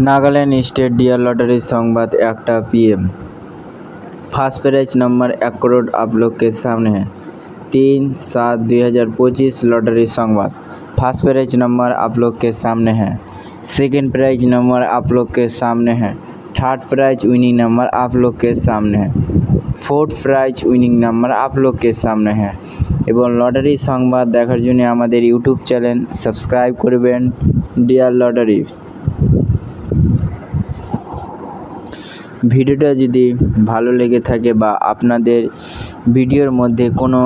Nagaland state dear lottery Sambad 1टा PM। First prize number 1 crore आप लोग के सामने है। 3/7/2025 लॉटरी संवाद। फर्स्ट प्राइज नंबर आप लोग के सामने है। सेकेंड प्राइज नंबर आप लोग के सामने है। थर्ड प्राइज विनिंग नंबर आप लोग के सामने है। फोर्थ प्राइज विनिंग नंबर आप लोग के सामने है। एवं लॉटरी संवाद देखार जोन्नो आमादेर यूट्यूब चैनल सबस्क्राइब करबेन डियर लॉटरी। ভিডিওটা যদি ভালো লেগে থাকে বা আপনাদের ভিডিওর মধ্যে কোনো